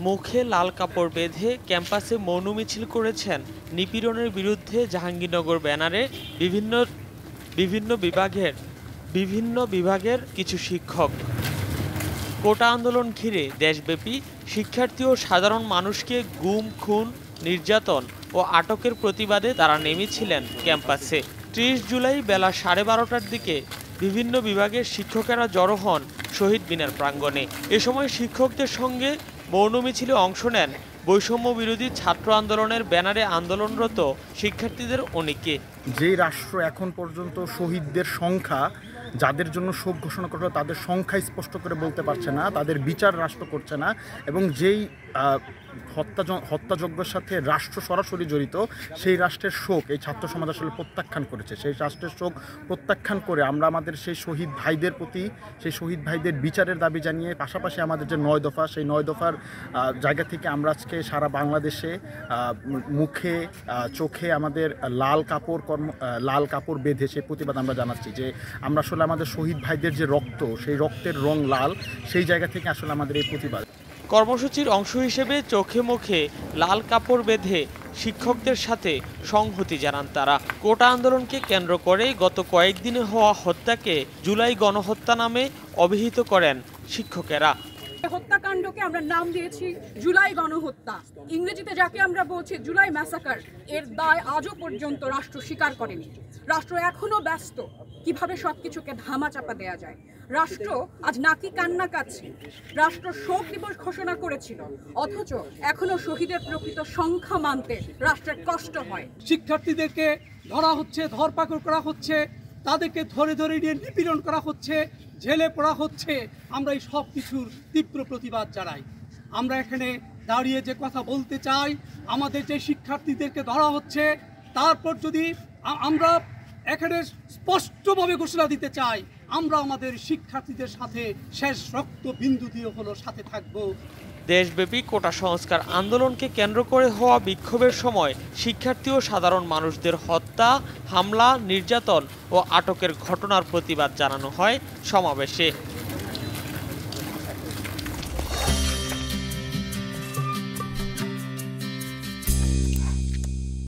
মুখে লাল কাপড় বেঁধে ক্যাম্পাসে মৌন মিছিল করেছেন নিপীড়নের বিরুদ্ধে জাহাঙ্গীরনগর ব্যানারে বিভিন্ন বিভিন্ন বিভাগের কিছু শিক্ষক। কোটা আন্দোলন ঘিরে দেশব্যাপী শিক্ষার্থী ও সাধারণ মানুষকে গুম, খুন, নির্যাতন ও আটকের প্রতিবাদে তারা নেমেছিলেন ক্যাম্পাসে। ৩০ জুলাই বেলা 12:30টার দিকে বিভিন্ন বিভাগের শিক্ষকেরা জড়ো হন শহীদ মিনার প্রাঙ্গণে। এ সময় শিক্ষকদের সঙ্গে মৌন মিছিলে অংশ নেন বৈষম্য বিরোধী ছাত্র আন্দোলনের ব্যানারে আন্দোলনরত শিক্ষার্থীদের অনেকে। যেই রাষ্ট্র এখন পর্যন্ত শহীদদের সংখ্যা, যাদের জন্য শোক ঘোষণা করা তাদের সংখ্যা স্পষ্ট করে বলতে পারছে না, তাদের বিচার রাষ্ট্র করছে না, এবং যেই হত্যাযজ্ঞের সাথে রাষ্ট্র সরাসরি জড়িত, সেই রাষ্ট্রের শোক এই ছাত্র সমাজ আসলে প্রত্যাখ্যান করেছে। সেই রাষ্ট্রের শোক প্রত্যাখ্যান করে আমরা আমাদের সেই শহীদ ভাইদের প্রতি, সেই শহীদ ভাইদের বিচারের দাবি জানিয়ে পাশাপাশি আমাদের যে 9 দফা, সেই 9 দফার জায়গা থেকে আমরা আজকে সারা বাংলাদেশে মুখে চোখে আমাদের লাল কাপড় বেঁধে সেই প্রতিবাদ আমরা জানাচ্ছি যে আমরা আসলে আমাদের শহীদ ভাইদের যে রক্ত, সেই রক্তের রং লাল, সেই জায়গা থেকে আসলে আমাদের এই প্রতিবাদ। কর্মসূচির অংশ হিসেবে চোখে মুখে লাল কাপড় বেঁধে শিক্ষকদের সাথে সংহতি জানান তারা। কোটা আন্দোলনকে কেন্দ্র করে গত কয়েকদিনে হওয়া হত্যাকে জুলাই গণহত্যা নামে অভিহিত করেন শিক্ষকেরা। হত্যাকাণ্ডকে আমরা নাম দিয়েছি জুলাই গণহত্যা, ইংরেজিতে যাকে আমরা বলছি জুলাই ম্যাসাকার। এর দায় আজও পর্যন্ত রাষ্ট্র স্বীকার করেনি। রাষ্ট্র এখনো ব্যস্ত কিভাবে সবকিছুকে ধামাচাপা দেয়া যায়। রাষ্ট্র আজ নাকি কান্না কাচ্ছে। রাষ্ট্র শোক দিবস ঘোষণা করেছিল, অথচ এখনো শহীদের প্রকৃত সংখ্যা মানতে রাষ্ট্রের কষ্ট হয়। শিক্ষার্থীদেরকে ধরা হচ্ছে, ধরপাকড় করা হচ্ছে, তাদেরকে ধরে ধরে নিয়ে নিপীড়ন করা হচ্ছে, জেলে পড়া হচ্ছে। আমরা এই সব কিছুর তীব্র প্রতিবাদ জানাই। আমরা এখানে দাঁড়িয়ে যে কথা বলতে চাই, আমাদের যে শিক্ষার্থীদেরকে ধরা হচ্ছে, তারপর যদি আমরা এখানে স্পষ্টভাবে ঘোষণা দিতে চাই, আমরা আমাদের শিক্ষার্থীদের সাথে শেষ রক্ত বিন্দু দিয়ে হলো সাথে থাকব। দেশব্যাপী কোটা সংস্কার আন্দোলনকে কেন্দ্র করে হওয়া বিক্ষোভের সময় শিক্ষার্থী ও সাধারণ মানুষদের হত্যা, হামলা, নির্যাতন ও আটকের ঘটনার প্রতিবাদ জানানো হয় সমাবেশে।